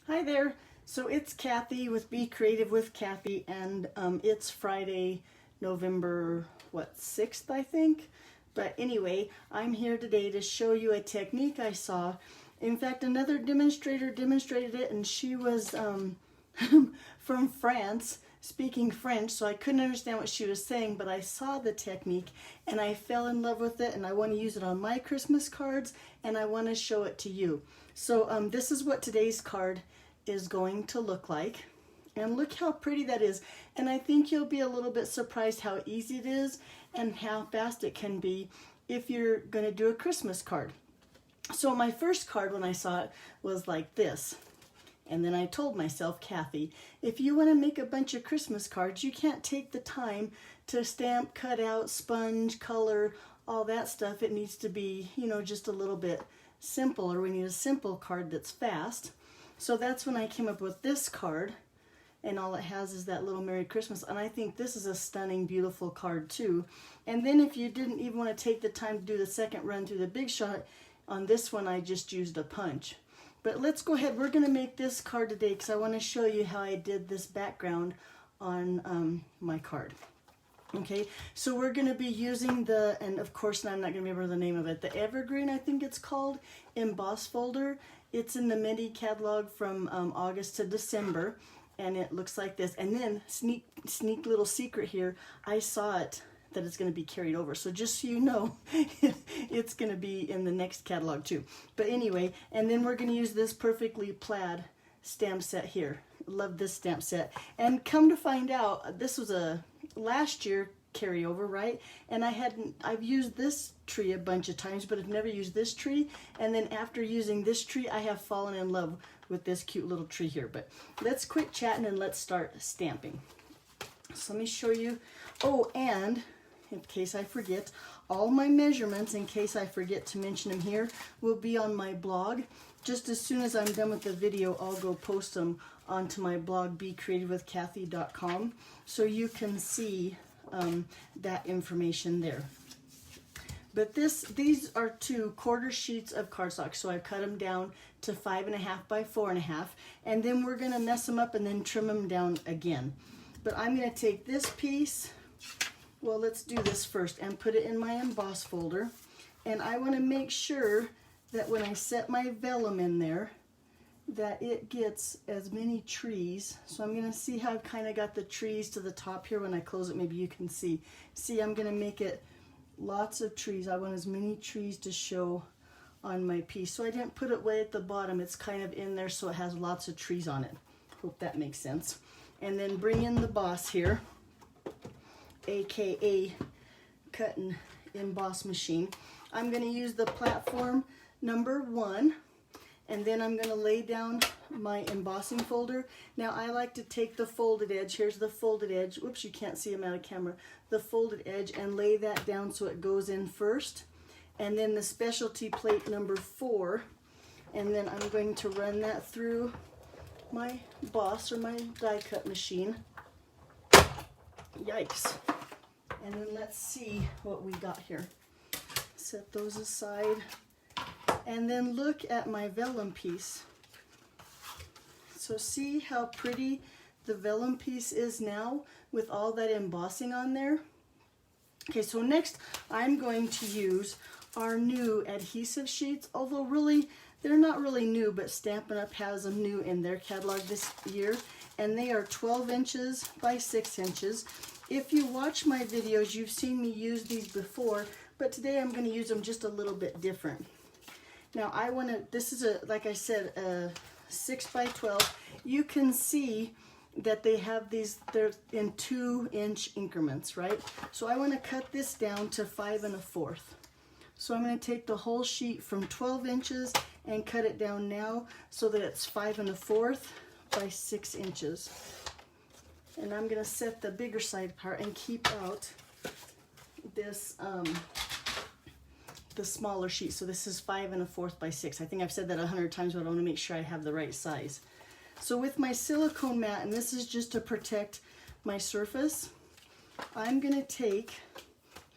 Hi there. So it's Kathy with Be Creative with Kathy, and it's Friday, November 6th, I think. But anyway, I'm here today to show you a technique I saw. In fact, another demonstrator demonstrated it, and she was from France, speaking French, so I couldn't understand what she was saying, but I saw the technique and I fell in love with it, and I want to use it on my Christmas cards, and I want to show it to you. So this is what today's card is going to look like. And look how pretty that is. And I think you'll be a little bit surprised how easy it is and how fast it can be if you're going to do a Christmas card. So my first card when I saw it was like this. And then I told myself, Kathy, if you want to make a bunch of Christmas cards, you can't take the time to stamp, cut out, sponge, color, all that stuff. It needs to be, just a little bit simple, or we need a simple card that's fast. So that's when I came up with this card, and all it has is that little Merry Christmas. And I think this is a stunning, beautiful card too. And then if you didn't even want to take the time to do the second run through the Big Shot, on this one I just used a punch. But let's go ahead, we're going to make this card today because I want to show you how I did this background on my card. Okay, so we're going to be using and of course I'm not going to remember the name of it, the Evergreen, I think it's called, Embossed folder. It's in the mini catalog from August to December, and it looks like this. And then, sneak little secret here, I saw it that it's going to be carried over. So just so you know, it's going to be in the next catalog too. But anyway, and then we're going to use this Perfectly Plaid stamp set here. Love this stamp set. And come to find out, this was a last year carryover, right? And I've used this tree a bunch of times, but I've never used this tree. And then after using this tree, I have fallen in love with this cute little tree here. But let's quit chatting and let's start stamping. So let me show you. Oh, and in case I forget, all my measurements, in case I forget to mention them here, will be on my blog. Just as soon as I'm done with the video, I'll go post them onto my blog, becreativewithkathy.com, so you can see that information there. But these are 2 quarter sheets of cardstock, so I cut them down to 5.5 by 4.5, and then we're going to mess them up and then trim them down again. But I'm going to take this piece, well, let's do this first, and put it in my emboss folder. And I want to make sure that when I set my vellum in there, that it gets as many trees. So I'm going to see how I've kind of got the trees to the top here. When I close it, maybe you can see. See, I'm going to make it lots of trees. I want as many trees to show on my piece. So I didn't put it way at the bottom. It's kind of in there so it has lots of trees on it. Hope that makes sense. And then bring in the boss here, aka cut and emboss machine. I'm going to use the platform number 1. And then I'm going to lay down my embossing folder. Now I like to take the folded edge, here's the folded edge, whoops, you can't see them out of camera, the folded edge, and lay that down so it goes in first. And then the specialty plate number 4, and then I'm going to run that through my boss or my die cut machine. Yikes. And then let's see what we got here. Set those aside. And then look at my vellum piece. So see how pretty the vellum piece is now with all that embossing on there? Okay, so next I'm going to use our new adhesive sheets, although really they're not really new, but Stampin' Up! Has them new in their catalog this year, and they are 12 inches by 6 inches. If you watch my videos, you've seen me use these before, but today I'm going to use them just a little bit different. Now I want to, this is like I said, a 6 by 12. You can see that they have these, they're in 2-inch increments, right? So I want to cut this down to 5 1/4. So I'm going to take the whole sheet from 12 inches and cut it down now so that it's 5 1/4 by 6 inches. And I'm going to set the bigger side apart and keep out this the smaller sheet. So this is 5 1/4 by 6. I think I've said that 100 times, but I want to make sure I have the right size. So with my silicone mat, and this is just to protect my surface, I'm going to take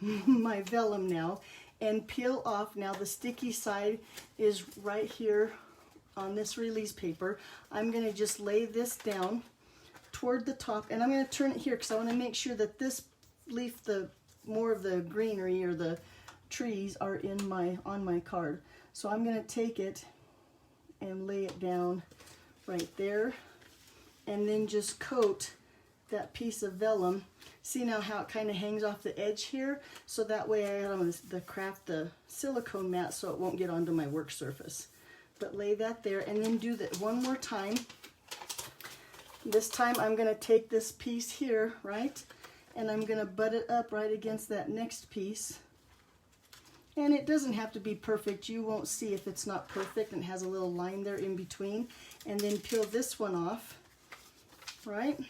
my vellum now and peel off. Now the sticky side is right here on this release paper, I'm going to just lay this down toward the top, and I'm going to turn it here because I want to make sure that this leaf, the more of the greenery or the trees are on my card. So I'm going to take it and lay it down right there, and then just coat that piece of vellum. See now how it kind of hangs off the edge here? So that way I don't craft the silicone mat so it won't get onto my work surface. But lay that there, and then do that one more time. This time I'm going to take this piece here, right? And I'm going to butt it up right against that next piece. And it doesn't have to be perfect. You won't see if it's not perfect and has a little line there in between. And then peel this one off, right?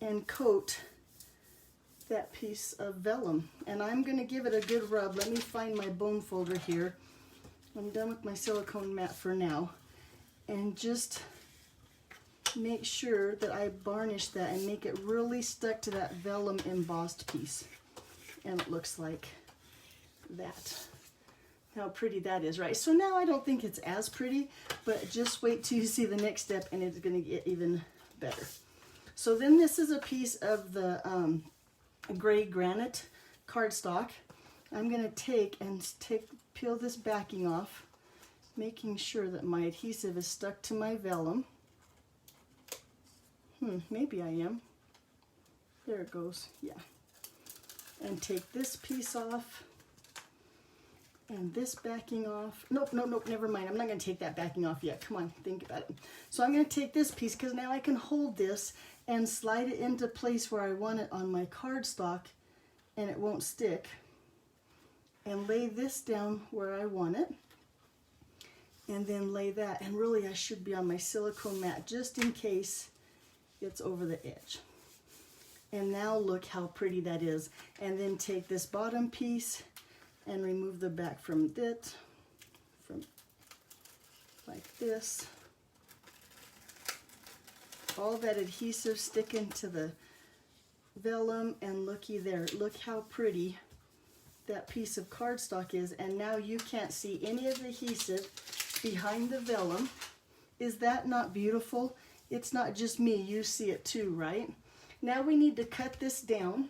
And coat that piece of vellum. And I'm going to give it a good rub. Let me find my bone folder here. I'm done with my silicone mat for now. And just make sure that I varnish that and make it really stuck to that vellum embossed piece. And it looks like that. How pretty that is, right? So now I don't think it's as pretty, but just wait till you see the next step and it's going to get even better. So then this is a piece of the gray granite cardstock. I'm going to take and peel this backing off, making sure that my adhesive is stuck to my vellum. Maybe I am. There it goes, yeah. And take this piece off, and this backing off. Nope, never mind. I'm not going to take that backing off yet. Come on, think about it. So I'm going to take this piece because now I can hold this and slide it into place where I want it on my cardstock, and it won't stick. And lay this down where I want it, and then lay that. And really, I should be on my silicone mat just in case it's over the edge. And now look how pretty that is. And then take this bottom piece and remove the back from it, like this. All that adhesive sticking to the vellum, and looky there. Look how pretty that piece of cardstock is. And now you can't see any of the adhesive behind the vellum. Is that not beautiful? It's not just me, you see it too, right? Now we need to cut this down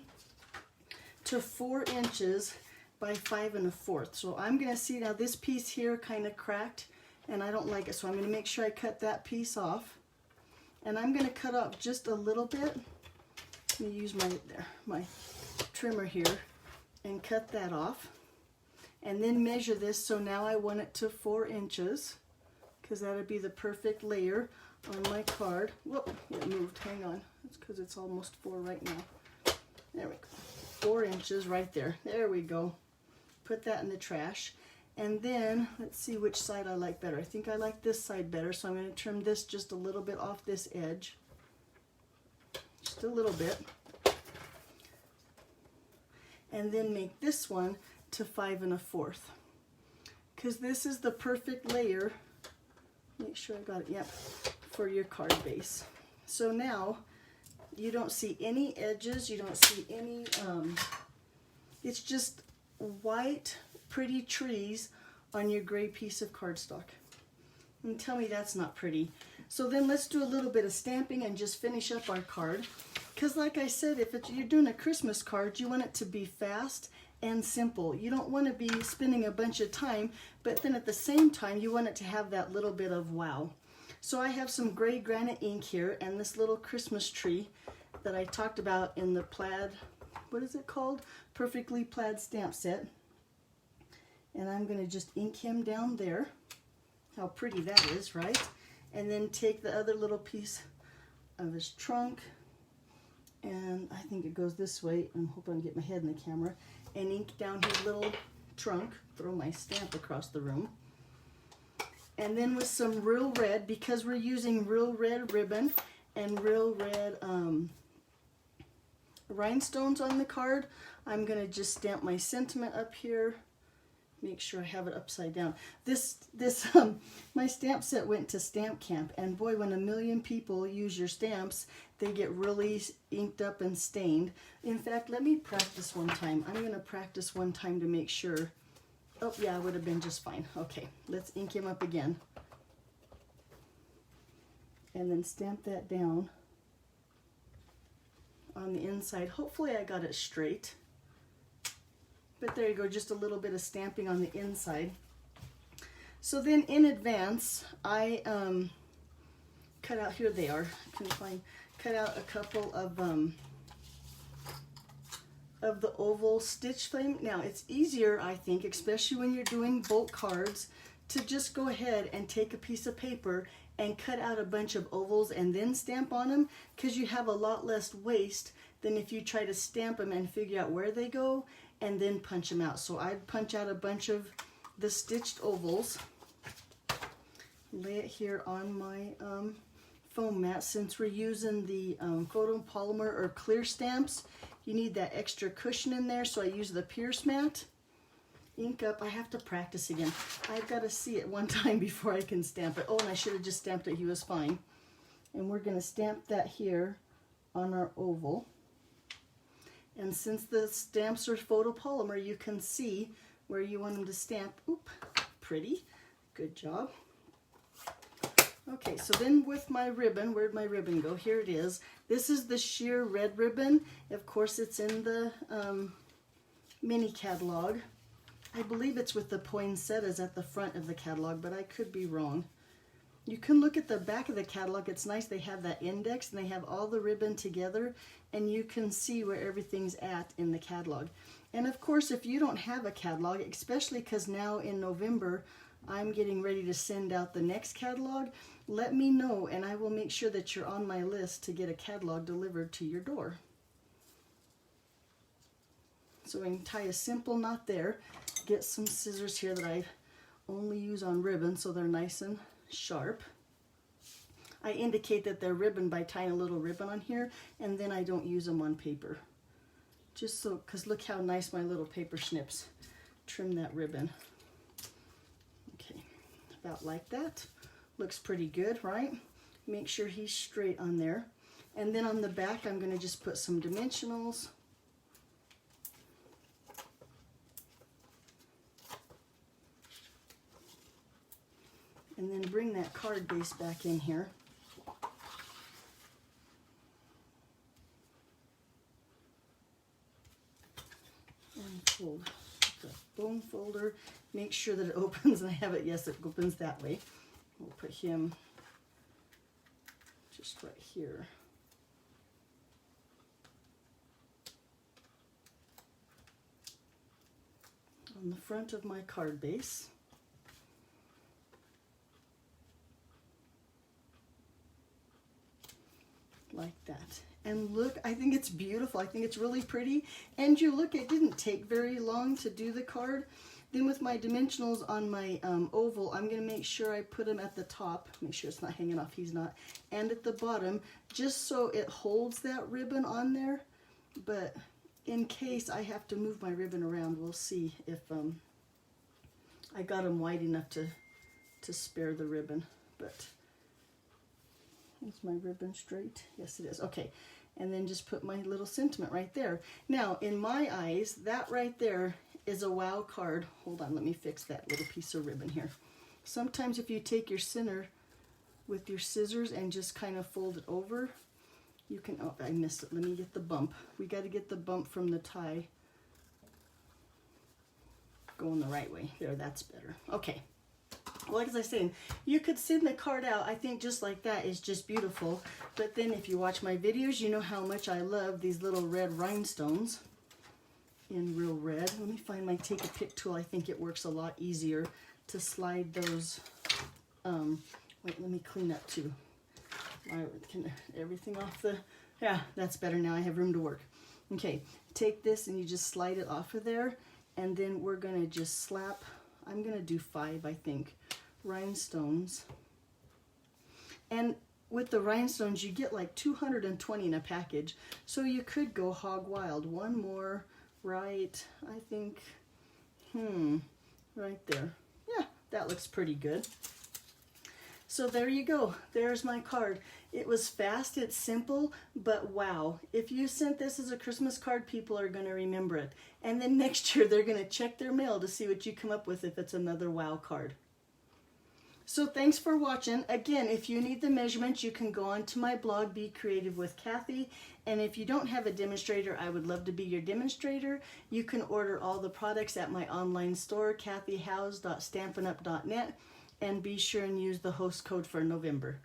to 4 inches by 5 1/4. So I'm going to see now this piece here kind of cracked and I don't like it. So I'm going to make sure I cut that piece off. And I'm going to cut off just a little bit. Let me use my trimmer here and cut that off. And then measure this. So now I want it to 4 inches because that would be the perfect layer on my card. Whoop, it moved, hang on. That's because it's almost 4 right now. There we go. 4 inches right there. There we go. Put that in the trash. And then, let's see which side I like better. I think I like this side better, so I'm going to trim this just a little bit off this edge. Just a little bit. And then make this one to 5 1/4. Because this is the perfect layer. Make sure I got it, yep, for your card base. So now, you don't see any edges, you don't see any, it's just white, pretty trees on your gray piece of cardstock. And tell me that's not pretty. So then let's do a little bit of stamping and just finish up our card. Because like I said, if you're doing a Christmas card, you want it to be fast and simple. You don't want to be spending a bunch of time, but then at the same time, you want it to have that little bit of wow. So I have some gray granite ink here and this little Christmas tree that I talked about in the plaid, what is it called? Perfectly Plaid stamp set. And I'm going to just ink him down there. How pretty that is, right? And then take the other little piece of his trunk, and I think it goes this way. I'm hoping I get my head in the camera. And ink down his little trunk. Throw my stamp across the room. And then with some real red, because we're using real red ribbon and real red rhinestones on the card, I'm going to just stamp my sentiment up here. Make sure I have it upside down. My stamp set went to stamp camp, and boy, when 1 million people use your stamps, they get really inked up and stained. In fact, let me practice one time. I'm going to practice one time to make sure. Oh yeah, it would have been just fine. Okay, let's ink him up again. and then stamp that down on the inside. Hopefully I got it straight. But there you go, just a little bit of stamping on the inside. So then in advance, I cut out, here they are, cut out a couple of the oval stitch frame. Now it's easier, I think, especially when you're doing bulk cards, to just go ahead and take a piece of paper and cut out a bunch of ovals and then stamp on them, because you have a lot less waste than if you try to stamp them and figure out where they go and then punch them out. So I'd punch out a bunch of the stitched ovals, lay it here on my foam mat. Since we're using the photopolymer or clear stamps, you need that extra cushion in there, so I use the Pierce mat. Ink up, I have to practice again. I've got to see it one time before I can stamp it. Oh, and I should have just stamped it, he was fine. And we're going to stamp that here on our oval. And since the stamps are photopolymer, you can see where you want them to stamp. Oop, pretty, good job. Okay, so then with my ribbon, where'd my ribbon go? Here it is. This is the sheer red ribbon. Of course, it's in the mini catalog. I believe it's with the poinsettias at the front of the catalog, but I could be wrong. You can look at the back of the catalog. It's nice. They have that index, and they have all the ribbon together, and you can see where everything's at in the catalog. And of course, if you don't have a catalog, especially because now in November, I'm getting ready to send out the next catalog, let me know, and I will make sure that you're on my list to get a catalog delivered to your door. So we can tie a simple knot there. Get some scissors here that I only use on ribbon, so they're nice and sharp. I indicate that they're ribbon by tying a little ribbon on here, and then I don't use them on paper. Just so, because look how nice my little paper snips trim that ribbon. Okay, about like that. Looks pretty good, right? Make sure he's straight on there. And then on the back, I'm going to just put some dimensionals. And then bring that card base back in here. And fold the bone folder. Make sure that it opens, and I have it, yes, it opens that way. We'll put him just right here. On the front of my card base. Like that. And look, I think it's beautiful. I think it's really pretty. And you look, it didn't take very long to do the card. Then with my dimensionals on my oval, I'm going to make sure I put them at the top. Make sure it's not hanging off. He's not. And at the bottom, just so it holds that ribbon on there. But in case I have to move my ribbon around, we'll see if I got them wide enough to spare the ribbon. But is my ribbon straight? Yes, it is. Okay. And then just put my little sentiment right there. Now, in my eyes, that right there is a wow card. Hold on, let me fix that little piece of ribbon here. Sometimes if you take your center with your scissors and just kind of fold it over, you can, oh, I missed it. Let me get the bump. We got to get the bump from the tie going the right way. There, that's better. Okay. Well, like I was saying, you could send the card out. I think just like that is just beautiful. But then if you watch my videos, you know how much I love these little red rhinestones in real red. Let me find my take a pick tool. I think it works a lot easier to slide those. Wait, let me clean up too. Everything off the, yeah, that's better now. I have room to work. Okay, take this and you just slide it off of there. And then we're going to just slap, I'm going to do 5, I think, rhinestones. And with the rhinestones, you get like 220 in a package. So you could go hog wild. One more, right, I think, right there. Yeah, that looks pretty good. So there you go. There's my card. It was fast, it's simple, but wow. If you sent this as a Christmas card, people are going to remember it. And then next year, they're going to check their mail to see what you come up with if it's another wow card. So thanks for watching. Again, if you need the measurements, you can go on to my blog, Be Creative with Kathy. And if you don't have a demonstrator, I would love to be your demonstrator. You can order all the products at my online store, kathyhouse.stampinup.net, and be sure and use the host code for November.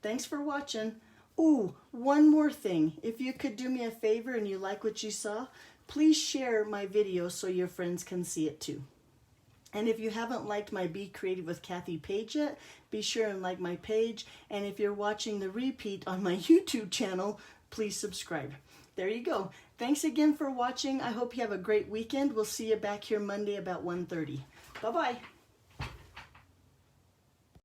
Thanks for watching. Ooh, one more thing. If you could do me a favor and you like what you saw, please share my video so your friends can see it too. And if you haven't liked my Be Creative with Kathy page yet, be sure and like my page. And if you're watching the repeat on my YouTube channel, please subscribe. There you go. Thanks again for watching. I hope you have a great weekend. We'll see you back here Monday about 1:30. Bye-bye.